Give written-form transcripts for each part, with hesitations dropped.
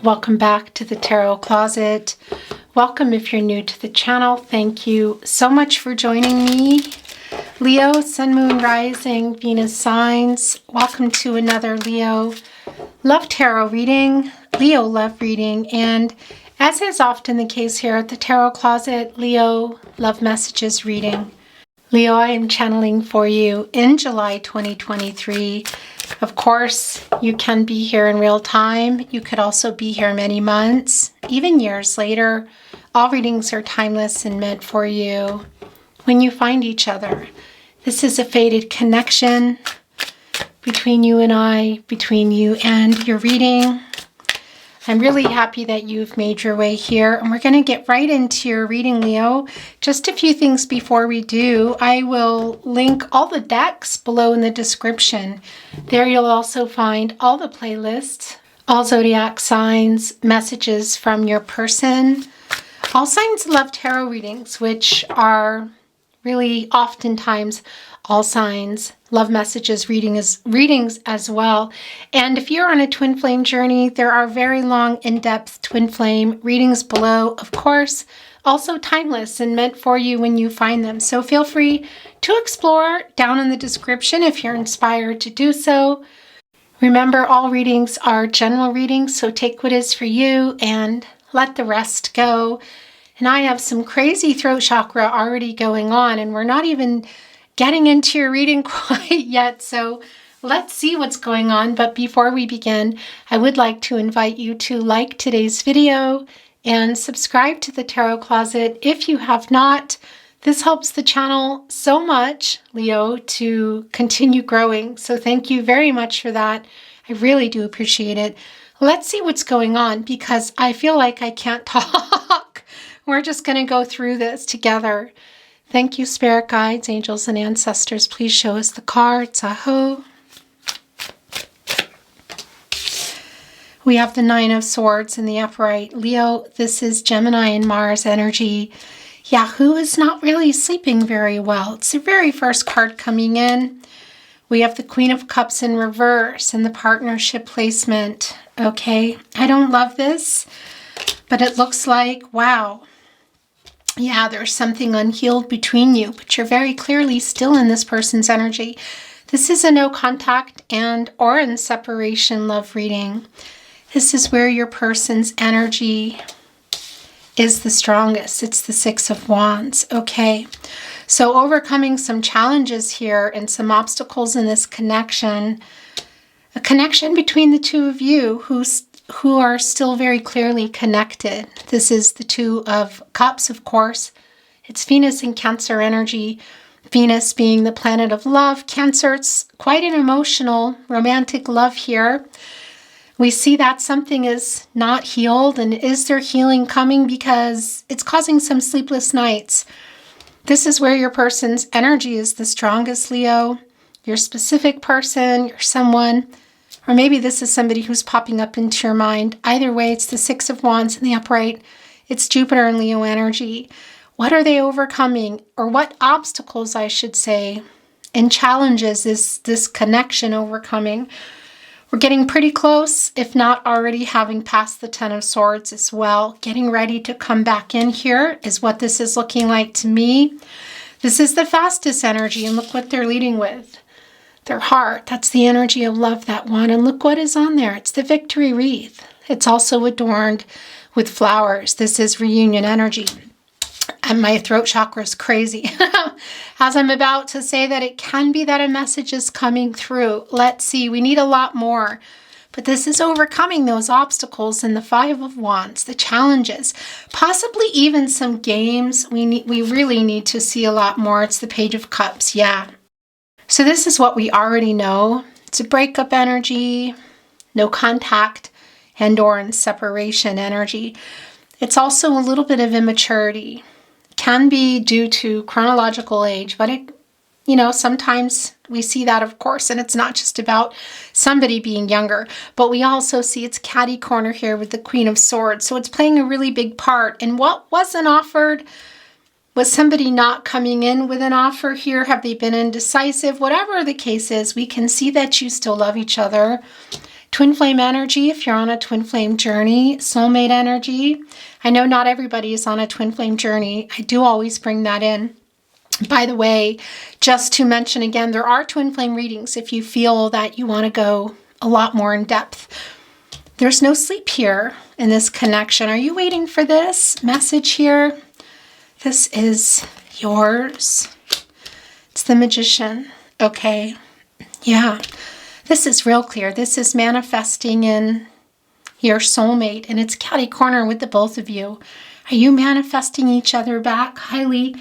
Welcome back to the Tarot Closet. Welcome if you're new to the channel. Thank you so much for joining me. Leo, Sun, Moon, Rising, Venus signs. Welcome to another Leo Love Tarot reading, Leo Love reading. And as is often the case here at the Tarot Closet, Leo Love Messages reading. Leo, I am channeling for you in July 2023. Of course, you can be here in real time. You could also be here many months, even years later. All readings are timeless and meant for you when you find each other. This is a fated connection between you and I, between you and your reading. I'm really happy that you've made your way here, and we're going to get right into your reading, Leo. Just a few things before we do. I will link all the decks below in the description. There you'll also find all the playlists, all zodiac signs, messages from your person, all signs love tarot readings, which are really oftentimes all signs love messages readings as well. And if you're on a twin flame journey, there are very long, in-depth twin flame readings below, of course, also timeless and meant for you when you find them. So feel free to explore down in the description if you're inspired to do so. Remember, all readings are general readings, so take what is for you and let the rest go. And I have some crazy throat chakra already going on, and we're not even getting into your reading quite yet, so let's see what's going on. But before we begin, I would like to invite you to like today's video and subscribe to the Tarot Closet if you have not. This helps the channel so much, Leo, to continue growing. So thank you very much for that. I really do appreciate it. Let's see what's going on, because I feel like I can't talk. We're just going to go through this together. Thank you, spirit guides, angels, and ancestors. Please show us the cards. Aho. We have the Nine of Swords in the upright. Leo, this is Gemini and Mars energy. Yeah, who is not really sleeping very well? It's the very first card coming in. We have the Queen of Cups in reverse and the partnership placement. Okay, I don't love this, but it looks like, wow. Yeah, there's something unhealed between you, but you're very clearly still in this person's energy. This is a no contact and or in separation love reading. This is where your person's energy is the strongest. It's the Six of Wands. Okay, so overcoming some challenges here and some obstacles in this connection, a connection between the two of you who are still very clearly connected. This is the Two of Cups, of course. It's Venus and Cancer energy. Venus being the planet of love. Cancer, it's quite an emotional, romantic love here. We see that something is not healed, and is there healing coming? Because it's causing some sleepless nights. This is where your person's energy is the strongest, Leo. Your specific person, your someone. Or maybe this is somebody who's popping up into your mind. Either way, it's the Six of Wands in the upright. It's Jupiter and Leo energy. What are they overcoming? Or what obstacles, I should say, and challenges is this connection overcoming? We're getting pretty close, if not already having passed the Ten of Swords as well. Getting ready to come back in here is what this is looking like to me. This is the fastest energy, and look what they're leading with. Their heart, that's the energy of love, that one. And look what is on there. It's the victory wreath. It's also adorned with flowers. This is reunion energy. And my throat chakra is crazy. As I'm about to say that, it can be that a message is coming through. Let's see. We need a lot more. But this is overcoming those obstacles in the Five of Wands, the challenges, possibly even some games. We really need to see a lot more. It's the Page of Cups. Yeah. So this is what we already know. It's a breakup energy, no contact, and or in separation energy. It's also a little bit of immaturity. Can be due to chronological age, but sometimes we see that, of course, and it's not just about somebody being younger, but we also see it's catty corner here with the Queen of Swords. So it's playing a really big part. And what wasn't offered. Was somebody not coming in with an offer here? Have they been indecisive? Whatever the case is, we can see that you still love each other. Twin flame energy, if you're on a twin flame journey. Soulmate energy. I know not everybody is on a twin flame journey. I do always bring that in. By the way, just to mention again, there are twin flame readings if you feel that you want to go a lot more in depth. There's no sleep here in this connection. Are you waiting for this message here? This is yours. It's the Magician. Okay. Yeah. This is real clear. This is manifesting in your soulmate, and it's catty corner with the both of you. Are you manifesting each other back? Highly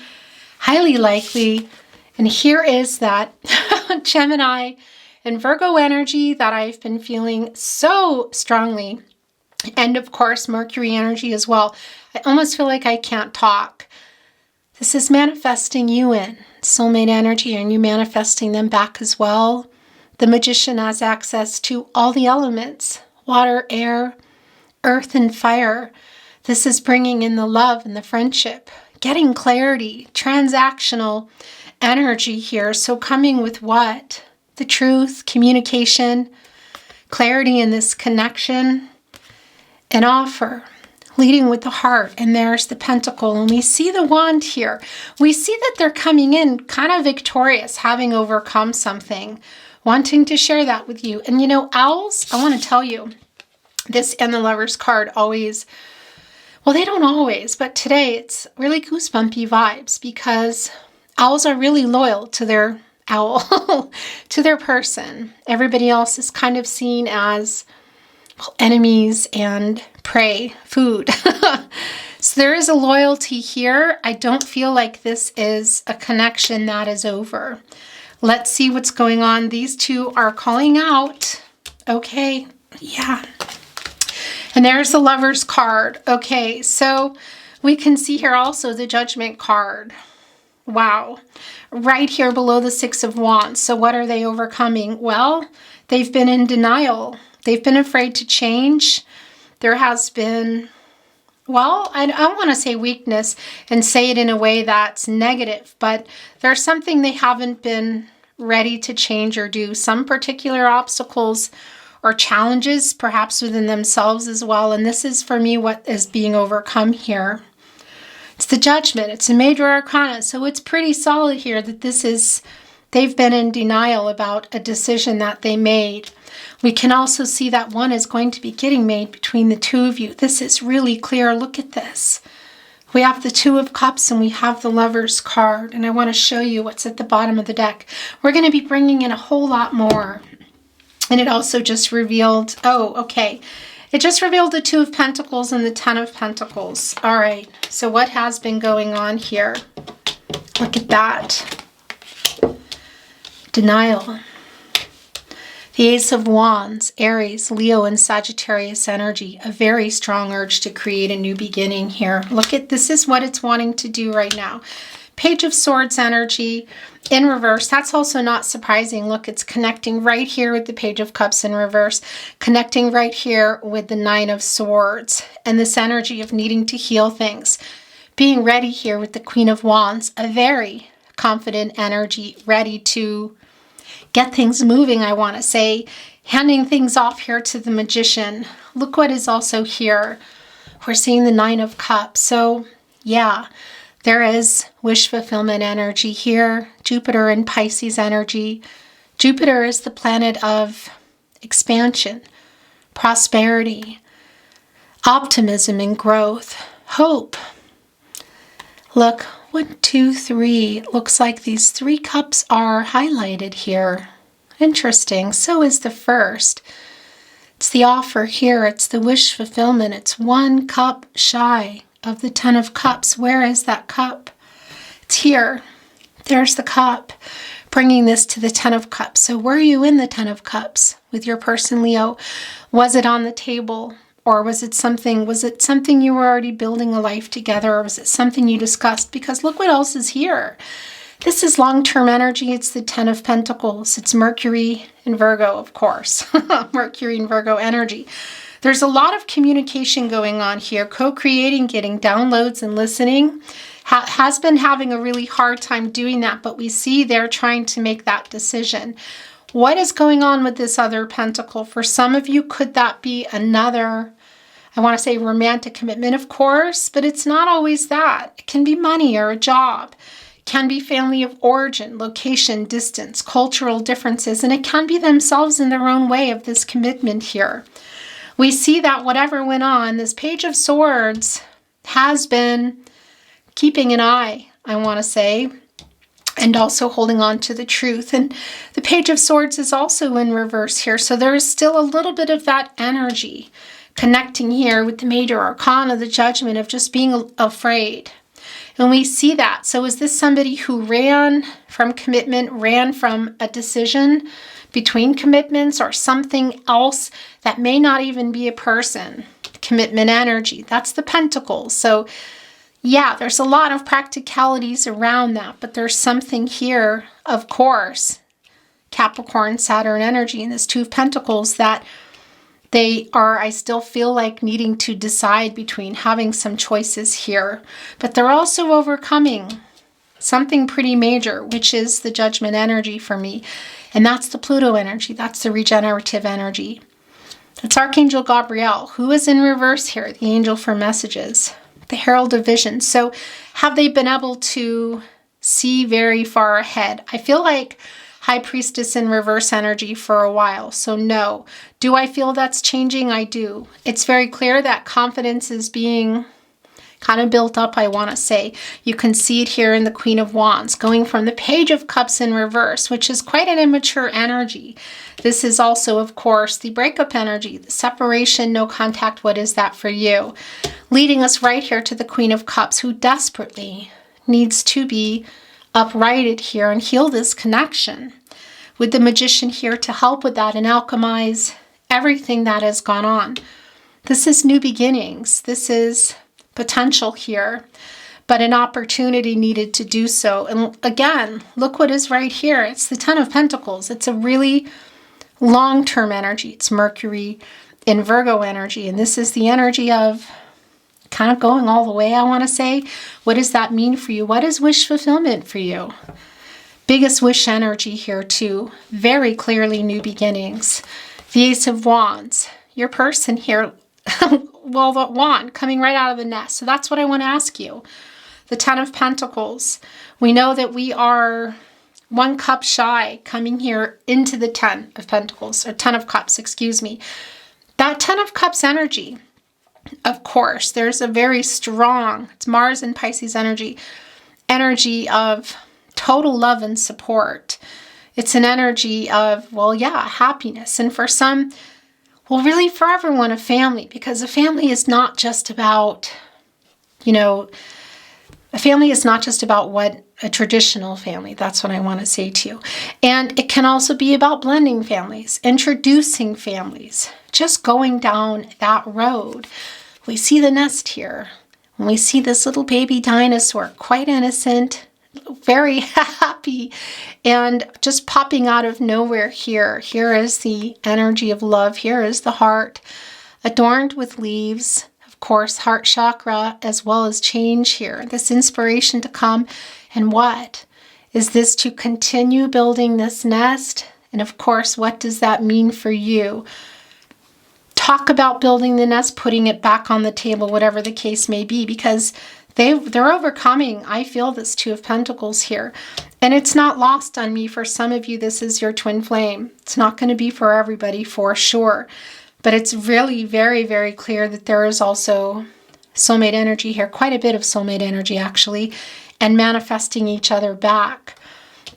likely. And here is that Gemini and Virgo energy that I've been feeling so strongly. And of course, Mercury energy as well. I almost feel like I can't talk. This is manifesting you in soulmate energy, and you manifesting them back as well. The Magician has access to all the elements, water, air, earth, and fire. This is bringing in the love and the friendship, getting clarity, transactional energy here. So coming with what? The truth, communication, clarity in this connection, an offer, leading with the heart. And there's the Pentacle. And we see the Wand here. We see that they're coming in kind of victorious, having overcome something, wanting to share that with you. And you know, owls, I want to tell you, this and the Lover's card always, well, they don't always, but today it's really goosebumpy vibes because owls are really loyal to their owl, to their person. Everybody else is kind of seen as, well, enemies and prey, food. So there is a loyalty here. I don't feel like this is a connection that is over. Let's see what's going on. These two are calling out. Okay, yeah. And there's the Lover's card. Okay, so we can see here also the Judgment card. Wow. Right here below the Six of Wands. So what are they overcoming? Well, they've been in denial. They've been afraid to change. There has been, well, I don't want to say weakness and say it in a way that's negative, but there's something they haven't been ready to change or do. Some particular obstacles or challenges, perhaps within themselves as well. And this is, for me, what is being overcome here. It's the Judgment. It's a major arcana. So it's pretty solid here that this is, they've been in denial about a decision that they made. We can also see that one is going to be getting made between the two of you. This is really clear. Look at this. We have the Two of Cups and we have the Lover's card. And I want to show you what's at the bottom of the deck. We're going to be bringing in a whole lot more. And it also just revealed, oh, okay. It just revealed the Two of Pentacles and the Ten of Pentacles. All right. So what has been going on here? Look at that. Denial. The Ace of Wands, Aries, Leo, and Sagittarius energy. A very strong urge to create a new beginning here. Look at, this is what it's wanting to do right now. Page of Swords energy in reverse. That's also not surprising. Look, it's connecting right here with the Page of Cups in reverse. Connecting right here with the Nine of Swords. And this energy of needing to heal things. Being ready here with the Queen of Wands. A very confident energy. Ready to get things moving, I want to say. Handing things off here to the Magician. Look what is also here. We're seeing the Nine of Cups. So, yeah, there is wish fulfillment energy here. Jupiter and Pisces energy. Jupiter is the planet of expansion, prosperity, optimism and growth, hope. Look, 1, 2, 3. Looks like these 3 cups are highlighted here. Interesting. So is the first. It's the offer here. It's the wish fulfillment. It's 1 cup shy of the Ten of Cups. Where is that cup? It's here. There's the cup. Bringing this to the Ten of Cups. So were you in the Ten of Cups with your person, Leo? Was it on the table? Or was it something you were already building a life together? Or was it something you discussed? Because look what else is here. This is long-term energy. It's the Ten of Pentacles. It's Mercury in Virgo, of course. Mercury in Virgo energy. There's a lot of communication going on here. Co-creating, getting downloads and listening. Has been having a really hard time doing that. But we see they're trying to make that decision. What is going on with this other pentacle? For some of you, could that be another, I want to say romantic commitment, of course, but it's not always that. It can be money or a job. It can be family of origin, location, distance, cultural differences, and it can be themselves in their own way of this commitment here. We see that whatever went on, this Page of Swords has been keeping an eye, I want to say, and also holding on to the truth. And the Page of Swords is also in reverse here, so there is still a little bit of that energy connecting here with the Major Arcana, the Judgment of just being afraid. And we see that. So is this somebody who ran from commitment, ran from a decision between commitments, or something else that may not even be a person? Commitment energy, that's the Pentacles. So yeah, there's a lot of practicalities around that, but there's something here, of course, Capricorn, Saturn energy, and this Two of Pentacles, that they are, I still feel like, needing to decide between having some choices here. But they're also overcoming something pretty major, which is the Judgment energy for me. And that's the Pluto energy. That's the regenerative energy. It's Archangel Gabriel, who is in reverse here, the angel for messages, the Herald of Vision. So have they been able to see very far ahead? I feel like High Priestess in reverse energy for a while, so no. Do I feel that's changing? I do. It's very clear that confidence is being kind of built up, I want to say. You can see it here in the Queen of Wands, going from the Page of Cups in reverse, which is quite an immature energy. This is also, of course, the breakup energy, the separation, no contact. What is that for you? Leading us right here to the Queen of Cups, who desperately needs to be uprighted here and heal this connection, with the Magician here to help with that and alchemize everything that has gone on. This is new beginnings. This is potential here, but an opportunity needed to do so. And again, look what is right here. It's the Ten of Pentacles. It's a really long-term energy. It's Mercury in Virgo energy, and this is the energy of kind of going all the way, I want to say. What does that mean for you? What is wish fulfillment for you? Biggest wish energy here too. Very clearly new beginnings. The Ace of Wands. Your person here, well, the wand coming right out of the nest. So that's what I want to ask you. The Ten of Pentacles. We know that we are one cup shy coming here into the Ten of Pentacles, or Ten of Cups, excuse me. That Ten of Cups energy, of course, there's a very strong, it's Mars and Pisces energy of total love and support. It's an energy of, well, yeah, happiness. And for some, well, really for everyone, a family, because a family is not just about, a family is not just about what a traditional family, that's what I want to say to you. And it can also be about blending families, introducing families, just going down that road. We see the nest here. And we see this little baby dinosaur, quite innocent, very happy, and just popping out of nowhere here. Here is the energy of love. Here is the heart, adorned with leaves. Of course, heart chakra, as well as change here. This inspiration to come. And what? Is this to continue building this nest? And of course, what does that mean for you? Talk about building the nest, putting it back on the table, whatever the case may be, because they're overcoming, I feel, this Two of Pentacles here. And it's not lost on me. For some of you, this is your twin flame. It's not going to be for everybody, for sure. But it's really very, very clear that there is also soulmate energy here. Quite a bit of soulmate energy, actually. And manifesting each other back.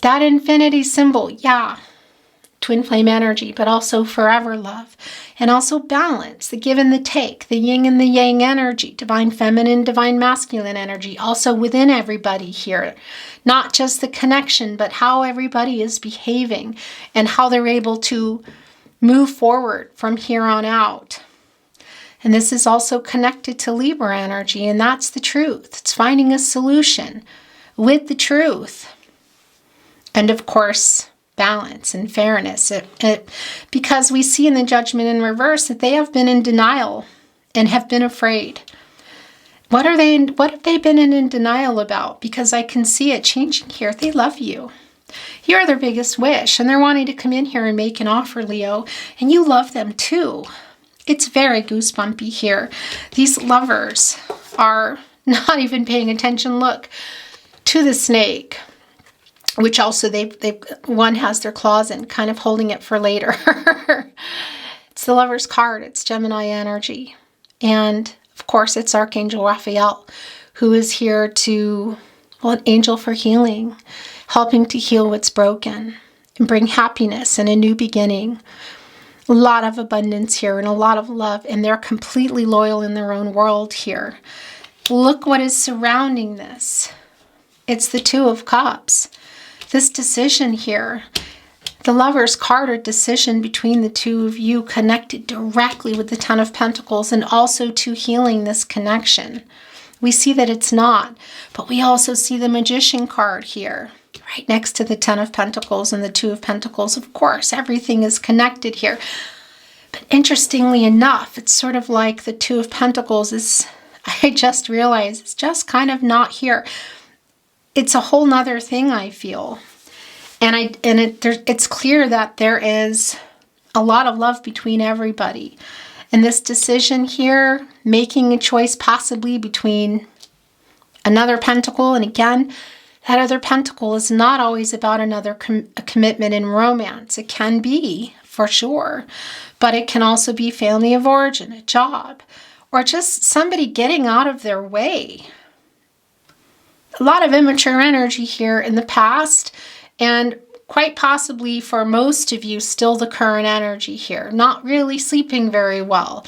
That infinity symbol, yeah. Twin flame energy, but also forever love. And also balance, the give and the take, the yin and the yang energy, divine feminine, divine masculine energy, also within everybody here. Not just the connection, but how everybody is behaving and how they're able to move forward from here on out. And this is also connected to Libra energy, and that's the truth. It's finding a solution with the truth. And of course, balance and fairness. Because we see in the Judgment in reverse that they have been in denial and have been afraid. What have they been in denial about? Because I can see it changing here. They love you. You're their biggest wish, and they're wanting to come in here and make an offer, Leo, and you love them too. It's very goosebumpy here. These lovers are not even paying attention. Look, to the snake, which also one has their claws in, kind of holding it for later. It's the Lover's card. It's Gemini energy. And of course, it's Archangel Raphael, who is here to, well, an angel for healing, helping to heal what's broken and bring happiness and a new beginning. A lot of abundance here and a lot of love, and they're completely loyal in their own world here. Look what is surrounding this. It's the Two of Cups. This decision here, the Lover's card, or decision between the two of you, connected directly with the Ten of Pentacles and also to healing this connection. We see that it's not, but we also see the Magician card here, right next to the Ten of Pentacles and the Two of Pentacles. Of course, everything is connected here. But interestingly enough, it's sort of like the Two of Pentacles is, I just realized, it's just kind of not here. It's a whole nother thing, I feel. And it's clear that there is a lot of love between everybody. And this decision here, making a choice possibly between another pentacle, and again, that other pentacle is not always about a commitment in romance. It can be, for sure, but it can also be family of origin, a job, or just somebody getting out of their way. A lot of immature energy here in the past, and quite possibly for most of you, still the current energy here. Not really sleeping very well,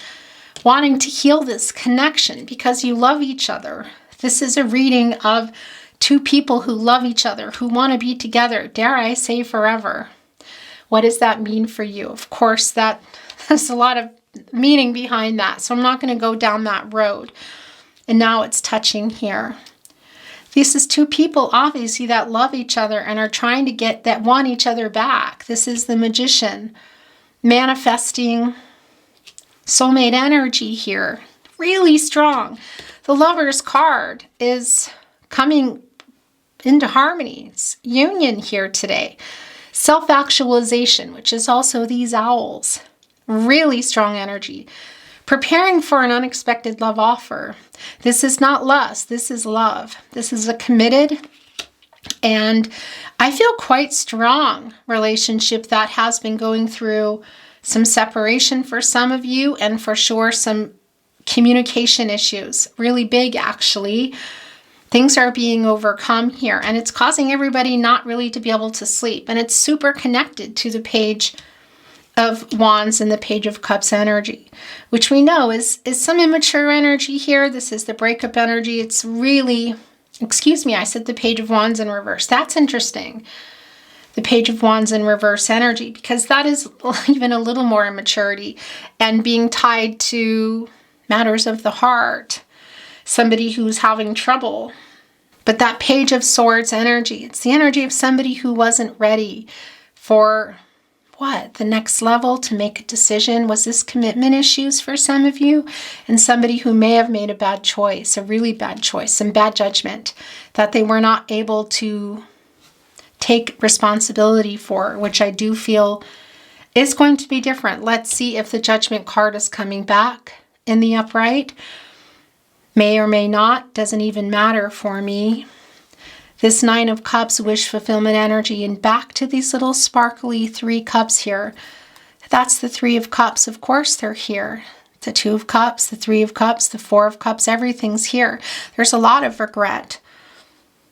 wanting to heal this connection because you love each other. This is a reading of two people who love each other, who want to be together, dare I say forever. What does that mean for you? Of course, there's a lot of meaning behind that, so I'm not going to go down that road. And now it's touching here. This is two people, obviously, that love each other and are trying to that want each other back. This is the Magician manifesting soulmate energy here. Really strong. The Lover's card is coming into harmonies, union here today. Self-actualization, which is also these owls. Really strong energy. Preparing for an unexpected love offer. This is not lust, this is love. This is a committed and I feel quite strong relationship that has been going through some separation for some of you, and for sure some communication issues. Really big, actually. Things are being overcome here, and it's causing everybody not really to be able to sleep. And it's super connected to the Page of Wands and the Page of Cups energy, which we know is some immature energy here. This is the breakup energy. It's really, excuse me, I said the Page of Wands in reverse. That's interesting. The Page of Wands in reverse energy, because that is even a little more immaturity and being tied to matters of the heart. Somebody who's having trouble. But that Page of Swords energy, it's the energy of somebody who wasn't ready for the next level, to make a decision. Was this commitment issues for some of you? And somebody who may have made a bad choice, a really bad choice, some bad judgment that they were not able to take responsibility for, which I do feel is going to be different. Let's see if the Judgment card is coming back in the upright. May or may not, doesn't even matter for me. This Nine of Cups, wish fulfillment energy, and back to these little sparkly 3 cups here. That's the 3 of Cups. Of course they're here. The 2 of Cups, the 3 of Cups, the 4 of Cups, everything's here. There's a lot of regret.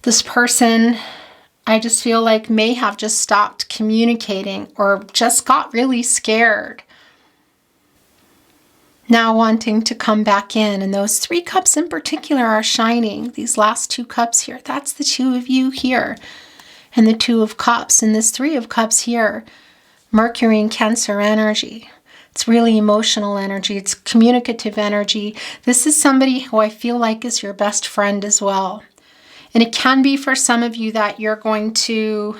This person, I just feel like, may have just stopped communicating or just got really scared. Now wanting to come back in, and those 3 cups in particular are shining. These last 2 cups here, that's the 2 of you here, and the 2 of Cups, and this 3 of Cups here, Mercury and Cancer energy. It's really emotional energy. It's communicative energy. This is somebody who I feel like is your best friend as well. And it can be for some of you that you're going to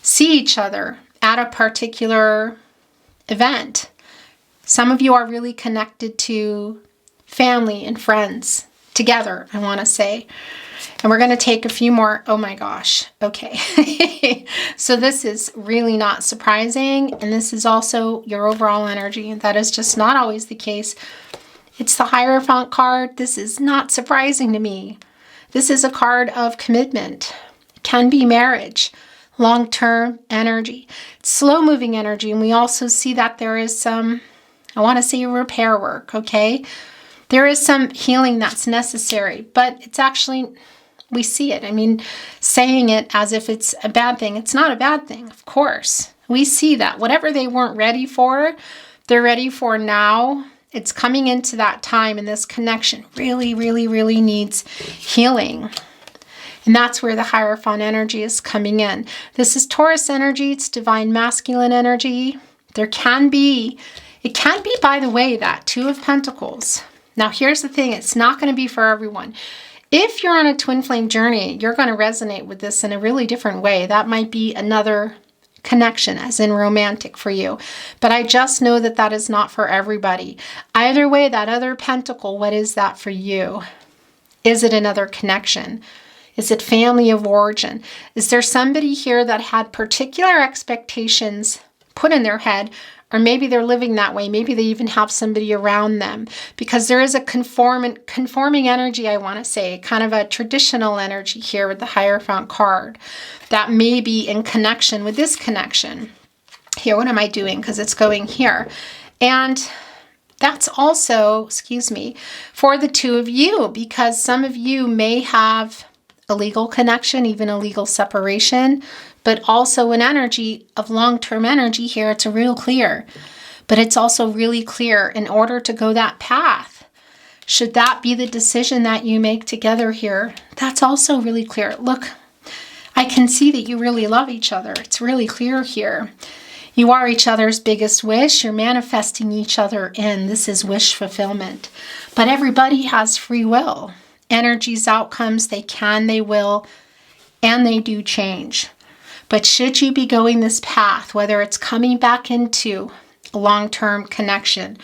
see each other at a particular event. Some of you are really connected to family and friends together, I want to say. And we're going to take a few more. Oh my gosh. Okay. So this is really not surprising. And this is also your overall energy. That is just not always the case. It's the Hierophant card. This is not surprising to me. This is a card of commitment. It can be marriage, long-term energy, slow-moving energy. And we also see that there is some, I want to say, repair work, okay? There is some healing that's necessary, but it's actually, we see it. I mean, saying it as if it's a bad thing, it's not a bad thing, of course. We see that whatever they weren't ready for, they're ready for now. It's coming into that time, and this connection really, really, really needs healing. And that's where the Hierophant energy is coming in. This is Taurus energy. It's divine masculine energy. It can be, by the way, that Two of Pentacles. Now, here's the thing. It's not going to be for everyone. If you're on a twin flame journey, you're going to resonate with this in a really different way. That might be another connection, as in romantic for you. But I just know that that is not for everybody. Either way, that other pentacle, what is that for you? Is it another connection? Is it family of origin? Is there somebody here that had particular expectations put in their head, or maybe they're living that way? Maybe they even have somebody around them, because there is a conforming energy, I want to say, kind of a traditional energy here with the Hierophant card that may be in connection with this connection. Here, what am I doing? Because it's going here. And that's also, for the two of you, because some of you may have a legal connection, even a legal separation, but also an energy of long-term energy here. It's real clear, but it's also really clear in order to go that path. Should that be the decision that you make together here? That's also really clear. Look, I can see that you really love each other. It's really clear here. You are each other's biggest wish. You're manifesting each other in. This is wish fulfillment. But everybody has free will. Energies, outcomes, they can, they will, and they do change. But should you be going this path, whether it's coming back into a long-term connection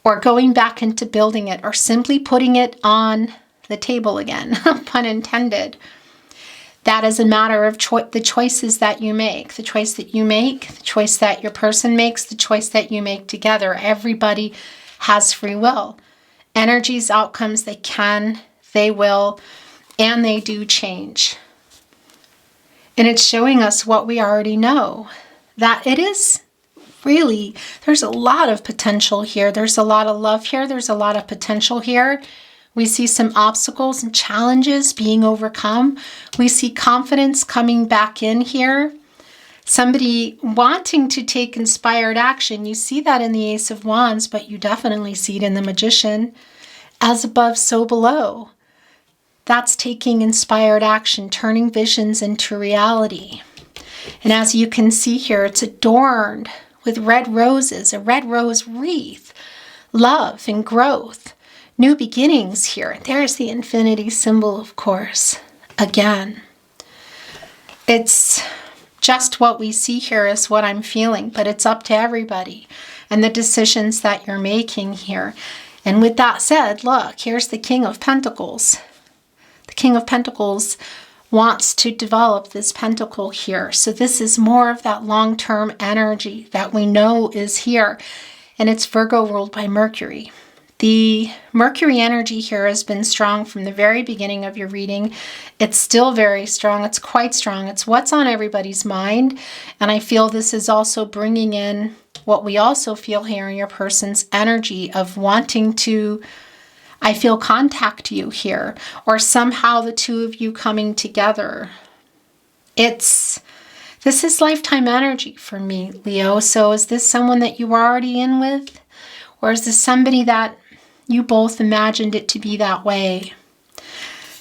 or going back into building it or simply putting it on the table again, pun intended, that is a matter of the choices that you make. The choice that you make, the choice that your person makes, the choice that you make together. Everybody has free will. Energies, outcomes, they can, they will, and they do change. And it's showing us what we already know, that it is really, there's a lot of potential here. There's a lot of love here. There's a lot of potential here. We see some obstacles and challenges being overcome. We see confidence coming back in here. Somebody wanting to take inspired action. You see that in the Ace of Wands, but you definitely see it in the Magician. As above, so below. That's taking inspired action, turning visions into reality. And as you can see here, it's adorned with red roses, a red rose wreath, love and growth, new beginnings here. There's the infinity symbol, of course. Again, it's just what we see here is what I'm feeling, but it's up to everybody and the decisions that you're making here. And with that said, look, here's the King of Pentacles. The King of Pentacles wants to develop this pentacle here. So this is more of that long-term energy that we know is here. And it's Virgo ruled by Mercury. The Mercury energy here has been strong from the very beginning of your reading. It's still very strong. It's quite strong. It's what's on everybody's mind. And I feel this is also bringing in what we also feel here in your person's energy of wanting to, I feel, contact you here, or somehow the two of you coming together. This is lifetime energy for me, Leo. So is this someone that you were already in with? Or is this somebody that you both imagined it to be that way?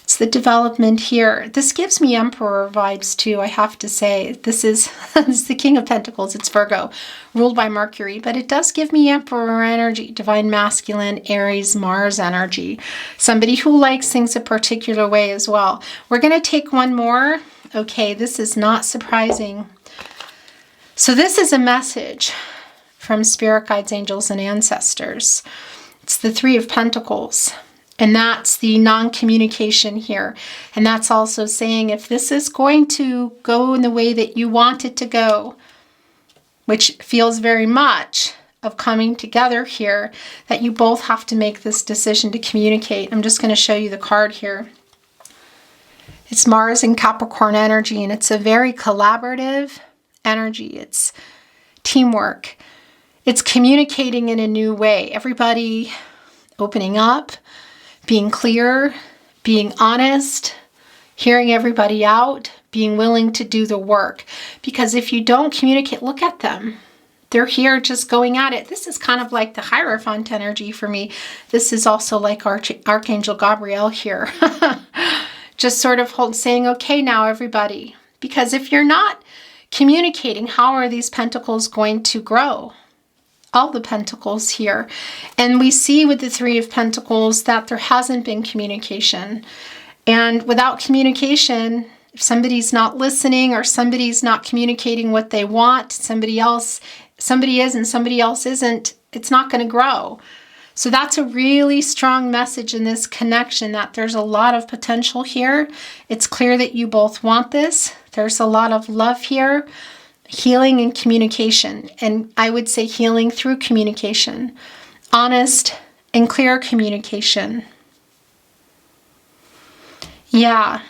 It's the development here. This gives me Emperor vibes too, I have to say. This is the King of Pentacles. It's Virgo, ruled by Mercury. But it does give me Emperor energy, divine masculine, Aries, Mars energy. Somebody who likes things a particular way as well. We're going to take one more. Okay, this is not surprising. So this is a message from spirit guides, angels, and ancestors. It's the Three of Pentacles. And that's the non-communication here. And that's also saying if this is going to go in the way that you want it to go, which feels very much of coming together here, that you both have to make this decision to communicate. I'm just going to show you the card here. It's Mars in Capricorn energy, and it's a very collaborative energy. It's teamwork. It's communicating in a new way. Everybody opening up, being clear, being honest, hearing everybody out, being willing to do the work. Because if you don't communicate, look at them. They're here just going at it. This is kind of like the Hierophant energy for me. This is also like Archangel Gabriel here. Just sort of saying, okay, now everybody. Because if you're not communicating, how are these pentacles going to grow? All the pentacles here. And we see with the Three of Pentacles that there hasn't been communication. And without communication, if somebody's not listening or somebody's not communicating what they want, somebody is and somebody else isn't, it's not going to grow. So that's a really strong message in this connection, that there's a lot of potential here. It's clear that you both want this. There's a lot of love here, healing and communication. And I would say healing through communication, honest and clear communication. Yeah.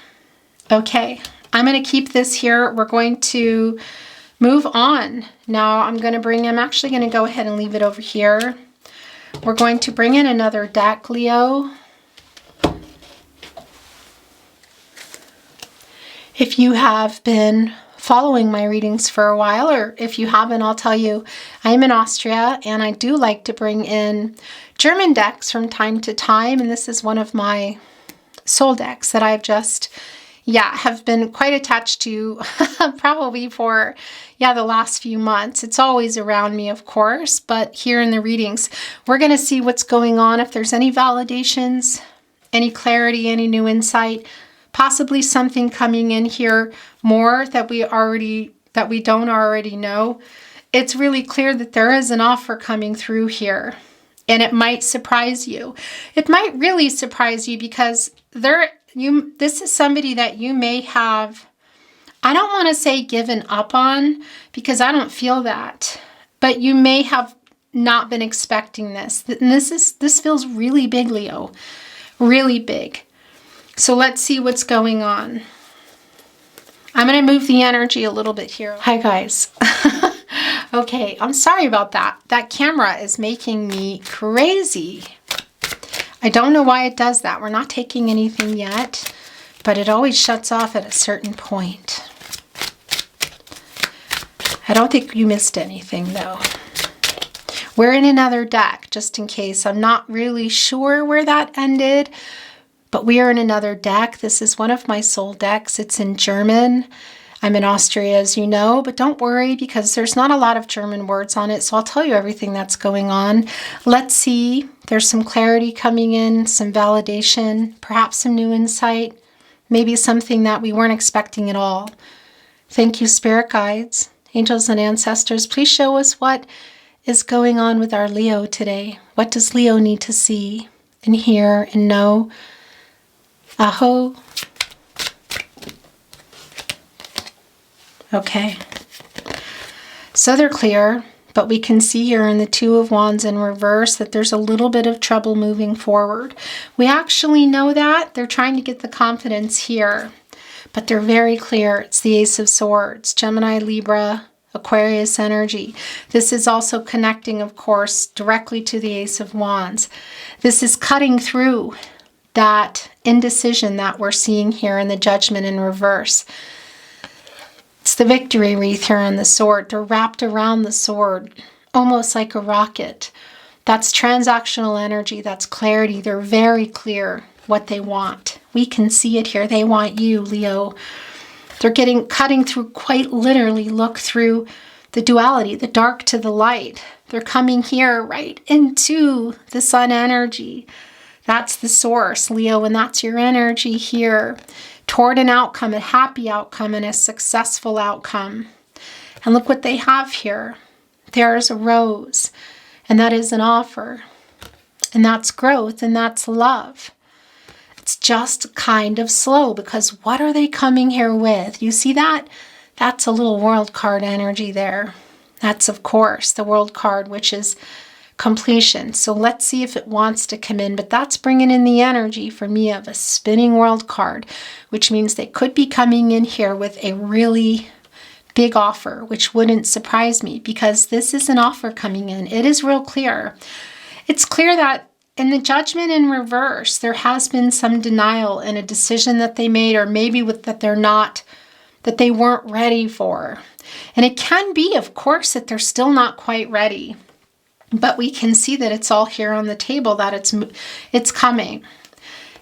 Okay. I'm going to keep this here. We're going to move on. Now I'm actually going to go ahead and leave it over here. We're going to bring in another deck, Leo. If you have been following my readings for a while, or if you haven't, I'll tell you, I'm in Austria and I do like to bring in German decks from time to time. And this is one of my soul decks that I've just, have been quite attached to probably for, the last few months. It's always around me, of course, but here in the readings, we're going to see what's going on. If there's any validations, any clarity, any new insight, possibly something coming in here more that we don't already know. It's really clear that there is an offer coming through here, and it might surprise you. It might really surprise you because this is somebody that you may have, I don't want to say given up on, because I don't feel that, but you may have not been expecting this. And this feels really big, Leo, really big. So let's see what's going on. I'm going to move the energy a little bit here. Hi, guys. Okay, I'm sorry about that. That camera is making me crazy. I don't know why it does that. We're not taking anything yet, but it always shuts off at a certain point. I don't think you missed anything, though. We're in another deck, just in case. I'm not really sure where that ended, but we are in another deck. This is one of my soul decks. It's in German. I'm in Austria, as you know, but don't worry because there's not a lot of German words on it, so I'll tell you everything that's going on. Let's see. There's some clarity coming in, some validation, perhaps some new insight, maybe something that we weren't expecting at all. Thank you, spirit guides, angels, and ancestors. Please show us what is going on with our Leo today. What does Leo need to see and hear and know? Aho. Okay. So they're clear, but we can see here in the Two of Wands in reverse that there's a little bit of trouble moving forward. We actually know that. They're trying to get the confidence here, but they're very clear. It's the Ace of Swords, Gemini, Libra, Aquarius energy. This is also connecting, of course, directly to the Ace of Wands. This is cutting through that indecision that we're seeing here in the Judgment in reverse. It's the victory wreath here on the sword. They're wrapped around the sword, almost like a rocket. That's transactional energy. That's clarity. They're very clear what they want. We can see it here. They want you, Leo. They're cutting through, quite literally, look through the duality, the dark to the light. They're coming here right into the sun energy. That's the source, Leo, and that's your energy here toward an outcome, a happy outcome, and a successful outcome. And look what they have here. There's a rose, and that is an offer, and that's growth, and that's love. It's just kind of slow, because what are they coming here with? You see that? That's a little world card energy there. That's, of course, the world card, which is completion. So let's see if it wants to come in, but that's bringing in the energy for me of a spinning world card, which means they could be coming in here with a really big offer, which wouldn't surprise me, because this is an offer coming in. It is real clear. It's clear that in the Judgment in reverse, there has been some denial in a decision that they made, or maybe that they weren't ready for. And it can be, of course, that they're still not quite ready. But we can see that it's all here on the table, that it's coming.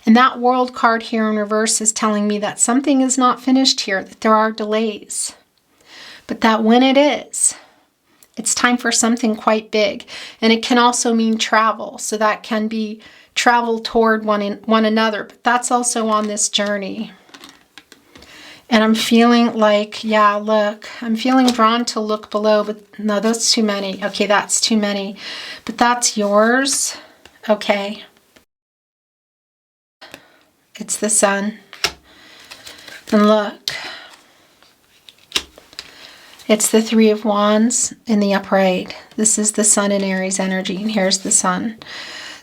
And that world card here in reverse is telling me that something is not finished here, that there are delays. But that when it is, it's time for something quite big. And it can also mean travel. So that can be travel toward one another. But that's also on this journey. And I'm feeling like, yeah, look, I'm feeling drawn to look below, but no, that's too many. Okay, that's too many. But that's yours. Okay. It's the Sun. And look. It's the Three of Wands in the upright. This is the Sun in Aries energy, and here's the Sun.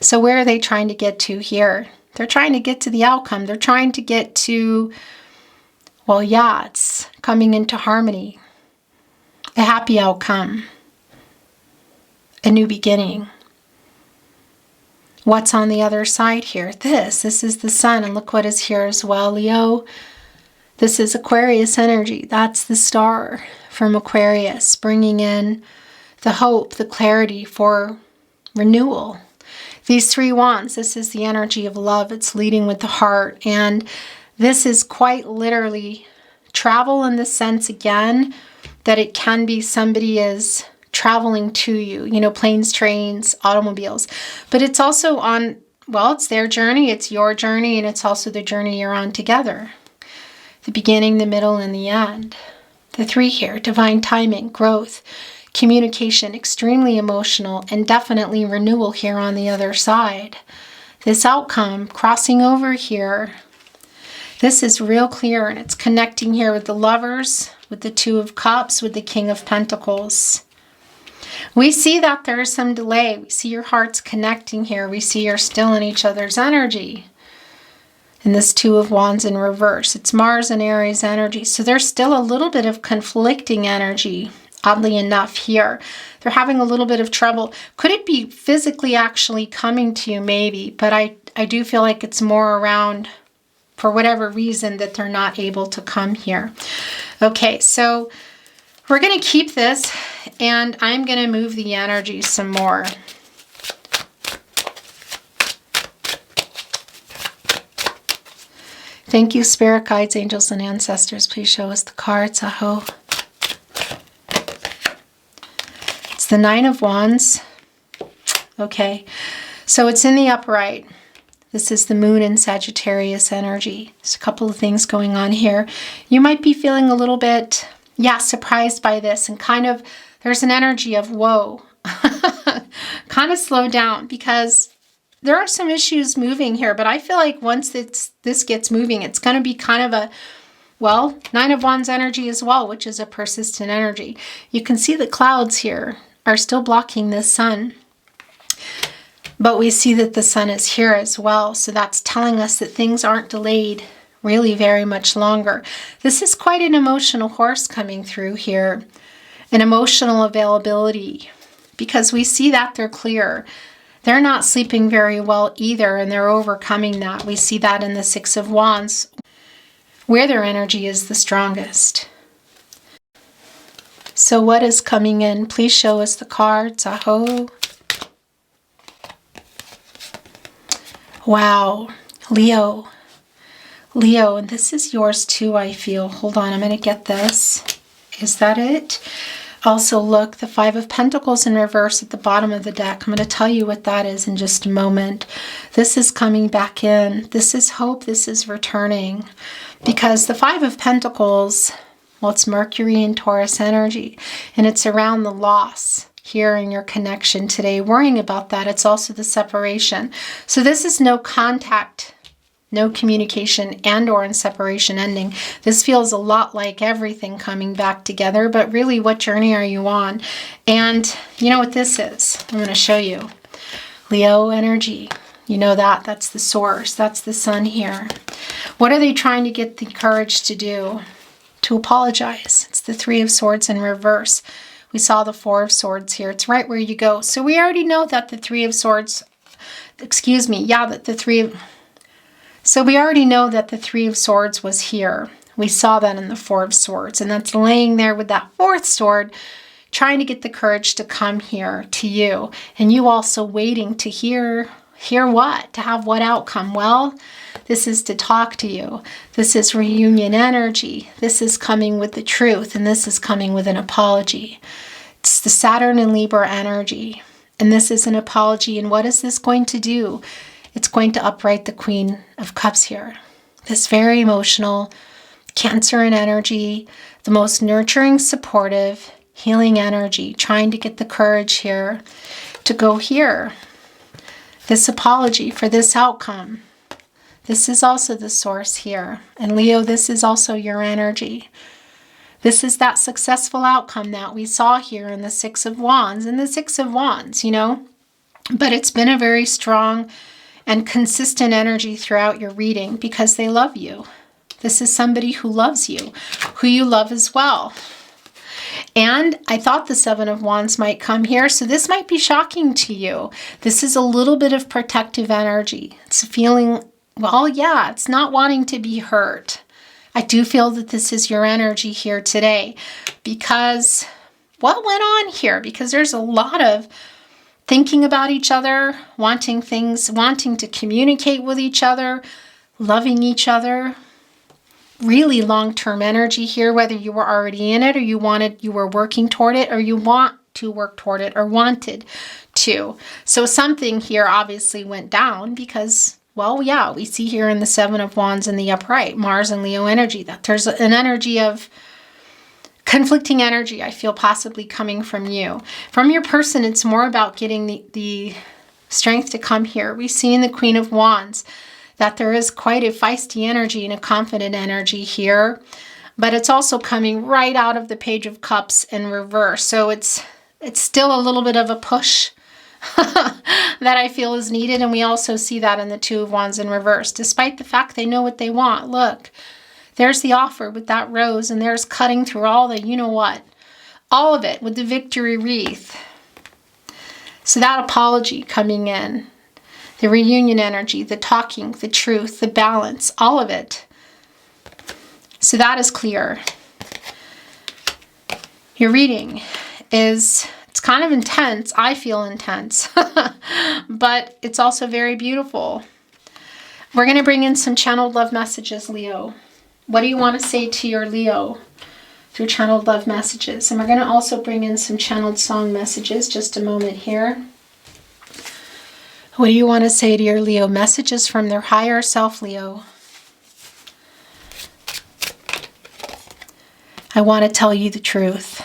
So where are they trying to get to here? They're trying to get to the outcome. They're trying to get to, well, yeah, it's coming into harmony. A happy outcome. A new beginning. What's on the other side here? This is the Sun, and look what is here as well, Leo. This is Aquarius energy. That's the star from Aquarius, bringing in the hope, the clarity for renewal. These three wands, this is the energy of love. It's leading with the heart. And this is quite literally travel in the sense, again, that it can be somebody is traveling to you, you know, planes, trains, automobiles. But it's also on, well, it's their journey, it's your journey, and it's also the journey you're on together. The beginning, the middle, and the end. The three here, divine timing, growth, communication, extremely emotional, and definitely renewal here on the other side. This outcome, crossing over here, this is real clear, and it's connecting here with the Lovers, with the Two of Cups, with the King of Pentacles. We see that there is some delay. We see your hearts connecting here. We see you're still in each other's energy. And this Two of Wands in reverse. It's Mars and Aries energy. So there's still a little bit of conflicting energy, oddly enough, here. They're having a little bit of trouble. Could it be physically actually coming to you? Maybe. But I do feel like it's more around, for whatever reason, that they're not able to come here. Okay, so we're going to keep this, and I'm going to move the energy some more. Thank you, Spirit Guides, Angels, and Ancestors. Please show us the cards. Aho. It's the Nine of Wands. Okay, so it's in the upright. This is the Moon in Sagittarius energy. There's a couple of things going on here. You might be feeling a little bit, surprised by this, and kind of, there's an energy of, whoa, kind of slow down, because there are some issues moving here, but I feel like once this gets moving, it's going to be kind of a, well, Nine of Wands energy as well, which is a persistent energy. You can see the clouds here are still blocking the sun, but we see that the sun is here as well. So that's telling us that things aren't delayed really very much longer. This is quite an emotional horse coming through here, an emotional availability, because we see that they're clear. They're not sleeping very well either, and they're overcoming that. We see that in the Six of Wands, where their energy is the strongest. So what is coming in? Please show us the cards. Aho. Wow. Leo. Leo, and this is yours too, I feel. Hold on, I'm going to get this. Is that it? Also, look, the Five of Pentacles in reverse at the bottom of the deck. I'm going to tell you what that is in just a moment. This is coming back in. This is hope. This is returning. Because the Five of Pentacles, well, it's Mercury and Taurus energy. And it's around the loss here in your connection today. Worrying about that. It's also the separation. So this is no contact no communication and or in separation ending. This feels a lot like everything coming back together, but really, what journey are you on? And you know what this is? I'm going to show you. Leo energy. You know that. That's the source. That's the sun here. What are they trying to get the courage to do? To apologize. It's the Three of Swords in reverse. We saw the Four of Swords here. It's right where you go. So we already know that the Three of Swords, so we already know that the Three of Swords was here. We saw that in the Four of Swords. And that's laying there with that fourth sword, trying to get the courage to come here to you. And you also waiting to hear what? To have what outcome? Well, this is to talk to you. This is reunion energy. This is coming with the truth, and this is coming with an apology. It's the Saturn and Libra energy, and this is an apology. And what is this going to do? It's going to upright the Queen of Cups here. This very emotional, Cancer energy, the most nurturing, supportive, healing energy, trying to get the courage here to go here. This apology for this outcome. This is also the source here. And Leo, this is also your energy. This is that successful outcome that we saw here in the Six of Wands. And the Six of Wands, you know. But it's been a very strong and consistent energy throughout your reading because they love you. This is somebody who loves you, who you love as well. And I thought the Seven of Wands might come here, so this might be shocking to you. This is a little bit of protective energy. It's feeling, well, yeah, it's not wanting to be hurt. I do feel that this is your energy here today because what went on here? Because there's a lot of thinking about each other, wanting to communicate with each other, loving each other. Really long-term energy here, whether you were already in it or you were working toward it, or you want to work toward it or wanted to. So something here obviously went down because, well, yeah, we see here in the Seven of Wands in the upright, Mars and Leo energy, that there's an energy of conflicting energy, I feel possibly coming from you. From your person, it's more about getting the strength to come here. We see in the Queen of Wands that there is quite a feisty energy and a confident energy here, but it's also coming right out of the Page of Cups in reverse. So it's still a little bit of a push that I feel is needed, and we also see that in the Two of Wands in reverse, despite the fact they know what they want. Look, there's the offer with that rose, and there's cutting through all the you-know-what, all of it with the victory wreath. So that apology coming in, the reunion energy, the talking, the truth, the balance, all of it. So that is clear. Your reading it's kind of intense. I feel intense, but it's also very beautiful. We're going to bring in some channeled love messages, Leo. What do you want to say to your Leo through channeled love messages? And we're going to also bring in some channeled song messages. Just a moment here. What do you want to say to your Leo? Messages from their higher self, Leo. I want to tell you the truth.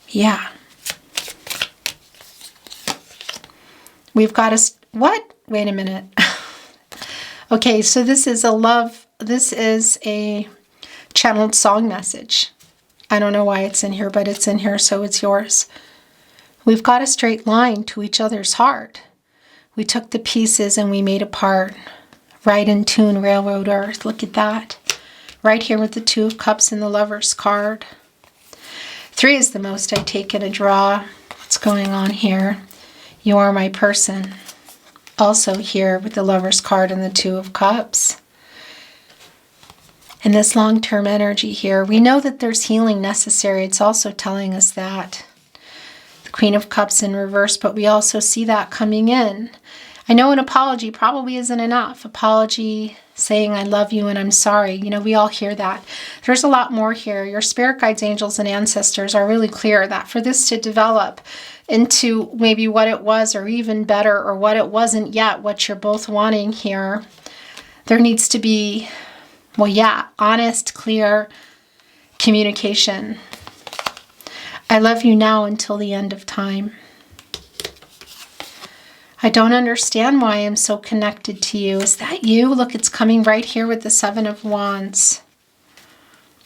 Yeah. We've got what? Wait a minute. Okay, so this is a channeled song message. I don't know why it's in here, but it's in here, so it's yours. We've got a straight line to each other's heart. We took the pieces and we made a part. Right in tune, Railroad Earth. Look at that. Right here with the Two of Cups and the Lover's card. 3 is the most I take in a draw. What's going on here? You are my person. Also here with the Lover's card and the Two of Cups. And this long-term energy here. We know that there's healing necessary. It's also telling us that. Queen of Cups in reverse, but we also see that coming in. I know an apology probably isn't enough. Apology, saying I love you and I'm sorry. You know, we all hear that. There's a lot more here. Your spirit guides, angels, and ancestors are really clear that for this to develop into maybe what it was or even better or what it wasn't yet, what you're both wanting here, there needs to be, well, yeah, honest, clear communication. I love you now until the end of time. I don't understand why I'm so connected to you. Is that you? Look, it's coming right here with the Seven of Wands.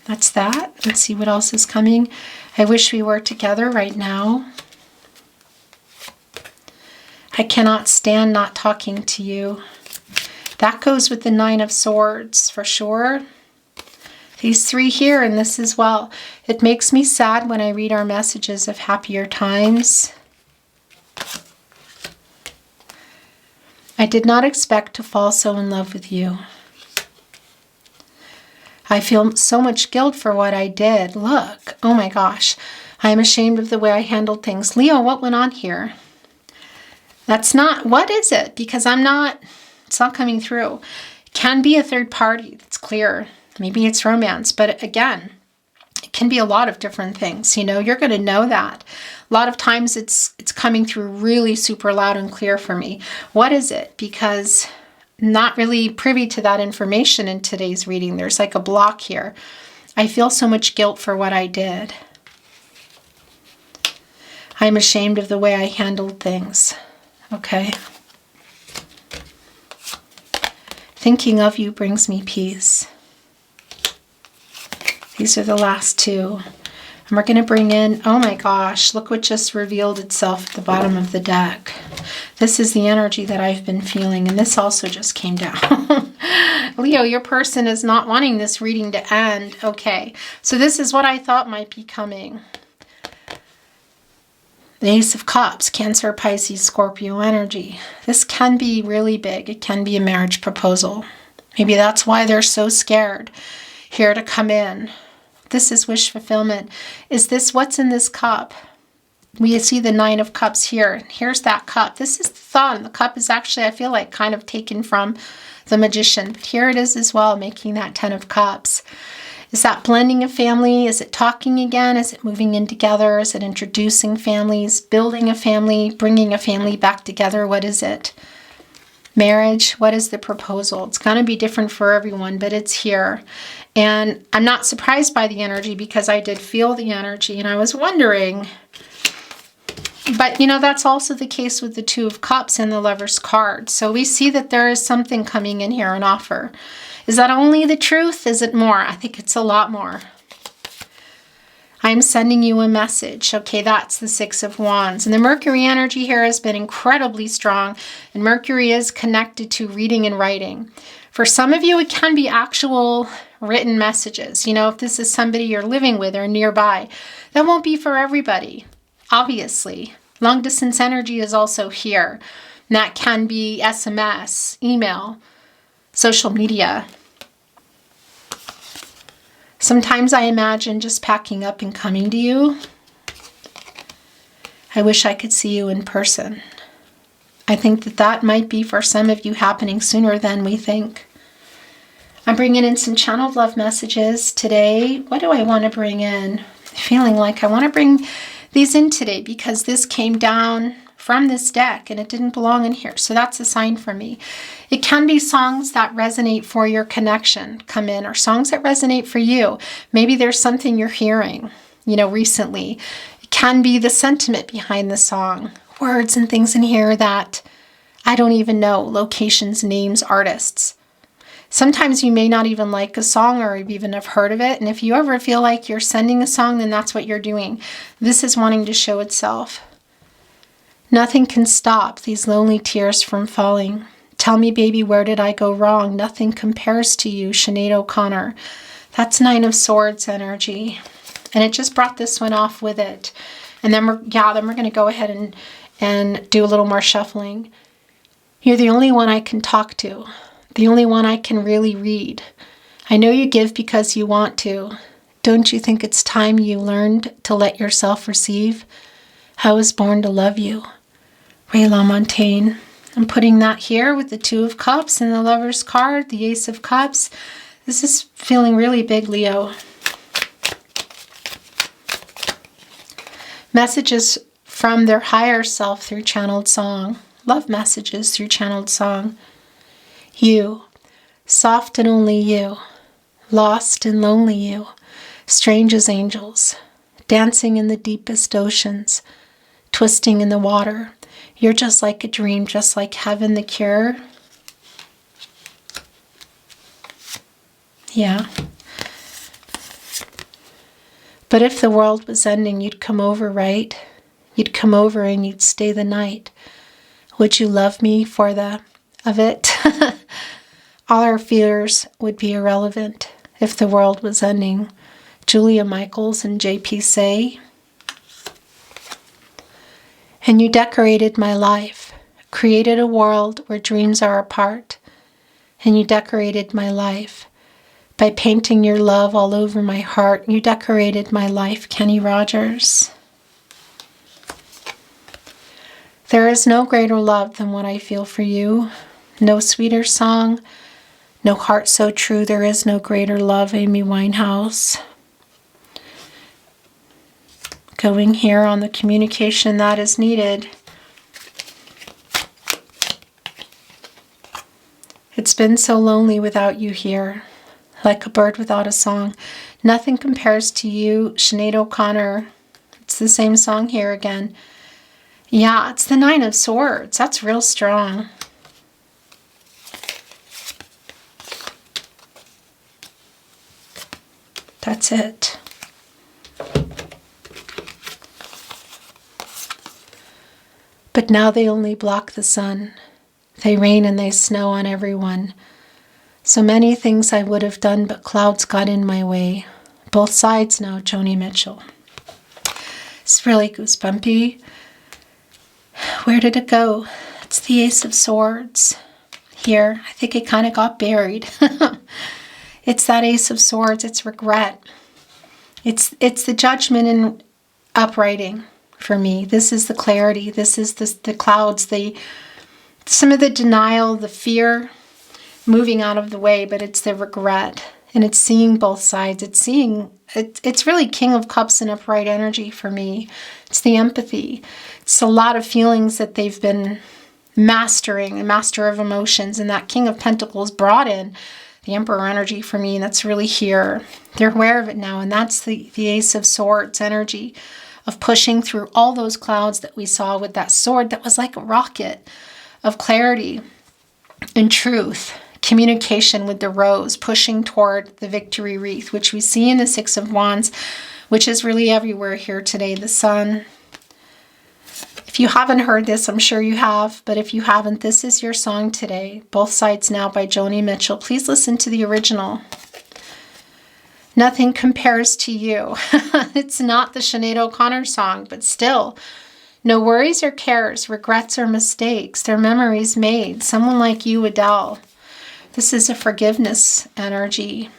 That's that. Let's see what else is coming. I wish we were together right now. I cannot stand not talking to you. That goes with the Nine of Swords for sure. These three here and this as well. It makes me sad when I read our messages of happier times. I did not expect to fall so in love with you. I feel so much guilt for what I did. Look, oh my gosh. I am ashamed of the way I handled things. Leo, what went on here? That's not, what is it? Because it's not coming through. It can be a third party, that's clear. Maybe it's romance, but again, it can be a lot of different things. You know, you're going to know that. A lot of times it's coming through really super loud and clear for me. What is it? Because I'm not really privy to that information in today's reading. There's like a block here. I feel so much guilt for what I did. I'm ashamed of the way I handled things. Okay. Thinking of you brings me peace. These are the last two. And we're going to bring in, oh my gosh, look what just revealed itself at the bottom of the deck. This is the energy that I've been feeling, and this also just came down. Leo, your person is not wanting this reading to end. Okay, so this is what I thought might be coming. The Ace of Cups, Cancer, Pisces, Scorpio energy. This can be really big. It can be a marriage proposal. Maybe that's why they're so scared here to come in. This is wish fulfillment. Is this what's in this cup? We see the Nine of Cups here. Here's that cup. This is the thought. And the cup is actually, I feel like, kind of taken from the Magician. But here it is as well, making that Ten of Cups. Is that blending a family? Is it talking again? Is it moving in together? Is it introducing families, building a family, bringing a family back together? What is it? Marriage, what is the proposal? It's going to be different for everyone, but it's here. And I'm not surprised by the energy because I did feel the energy and I was wondering. But, you know, that's also the case with the Two of Cups and the Lover's card. So we see that there is something coming in here, an offer. Is that only the truth? Is it more? I think it's a lot more. I'm sending you a message. Okay, that's the Six of Wands. And the Mercury energy here has been incredibly strong. And Mercury is connected to reading and writing. For some of you, it can be actual written messages. You know, if this is somebody you're living with or nearby, that won't be for everybody, obviously. Long distance energy is also here. And that can be SMS, email, social media. Sometimes I imagine just packing up and coming to you. I wish I could see you in person. I think that that might be for some of you happening sooner than we think. I'm bringing in some channeled love messages today. What do I want to bring in? Feeling like I want to bring these in today because this came down from this deck and it didn't belong in here. So that's a sign for me. It can be songs that resonate for your connection come in, or songs that resonate for you. Maybe there's something you're hearing, you know, recently. It can be the sentiment behind the song, words and things in here that I don't even know, locations, names, artists. Sometimes you may not even like a song or even have heard of it. And if you ever feel like you're sending a song, then that's what you're doing. This is wanting to show itself. Nothing can stop these lonely tears from falling. Tell me, baby, where did I go wrong? Nothing compares to you, Sinead O'Connor. That's Nine of Swords energy. And it just brought this one off with it. And then we're going to go ahead and do a little more shuffling. You're the only one I can talk to. The only one I can really read. I know you give because you want to. Don't you think it's time you learned to let yourself receive? I was born to love you. Ray LaMontagne. I'm putting that here with the Two of Cups and the Lover's card, the Ace of Cups. This is feeling really big, Leo. Messages from their higher self through channeled song. Love messages through channeled song. You, soft and only you, lost and lonely you, strange as angels, dancing in the deepest oceans, twisting in the water. You're just like a dream, just like heaven, the cure. Yeah. But if the world was ending, you'd come over, right? You'd come over and you'd stay the night. Would you love me for the of it? All our fears would be irrelevant if the world was ending. Julia Michaels and J.P. say. And you decorated my life, created a world where dreams are apart. And you decorated my life by painting your love all over my heart. You decorated my life, Kenny Rogers. There is no greater love than what I feel for you. No sweeter song, no heart so true. There is no greater love, Amy Winehouse. Going here on the communication that is needed. It's been so lonely without you here, like a bird without a song. Nothing compares to you, Sinead O'Connor. It's the same song here again. Yeah, it's the Nine of Swords. That's real strong. That's it. But now they only block the sun. They rain and they snow on everyone. So many things I would have done, but clouds got in my way. Both sides now, Joni Mitchell. It's really goosebumpy. Where did it go? It's the Ace of Swords. Here, I think it kind of got buried. It's that Ace of Swords. It's regret. It's the judgment and uprighting for me. This is the clarity. This is the clouds. Some of the denial, the fear, moving out of the way. But it's the regret, and it's seeing both sides. It's really King of Cups and upright energy for me. It's the empathy. It's a lot of feelings that they've been mastering, a master of emotions, and that King of Pentacles brought in the Emperor energy for me, and that's really here. They're aware of it now, and that's the Ace of Swords energy of pushing through all those clouds that we saw with that sword that was like a rocket of clarity and truth, communication with the rose, pushing toward the victory wreath, which we see in the Six of Wands, which is really everywhere here today, the sun. If you haven't heard this, I'm sure you have, but if you haven't, this is your song today. Both Sides Now by Joni Mitchell. Please listen to the original. Nothing compares to you. It's not the Sinead O'Connor song, but still. No worries or cares, regrets or mistakes. They're memories made. Someone like you, Adele. This is a forgiveness energy.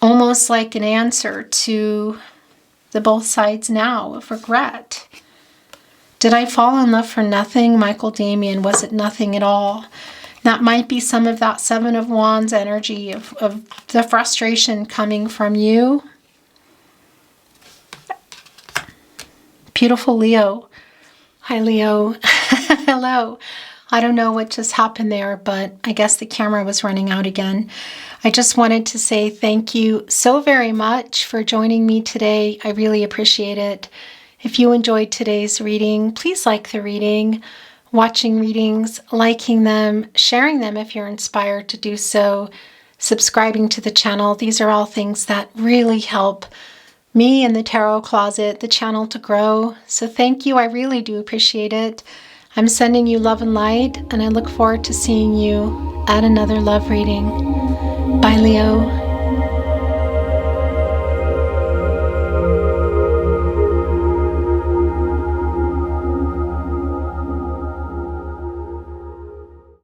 Almost like an answer to the both sides now of regret. Did I fall in love for nothing? Michael Damian, was it nothing at all? That might be some of that Seven of Wands energy of the frustration coming from you. Beautiful Leo. Hi, Leo. Hello. I don't know what just happened there, but I guess the camera was running out again. I just wanted to say thank you so very much for joining me today. I really appreciate it. If you enjoyed today's reading, please like the reading, watching readings, liking them, sharing them if you're inspired to do so, subscribing to the channel. These are all things that really help me and the Tarot Closet, the channel, to grow. So thank you. I really do appreciate it. I'm sending you love and light, and I look forward to seeing you at another love reading. Bye, Leo.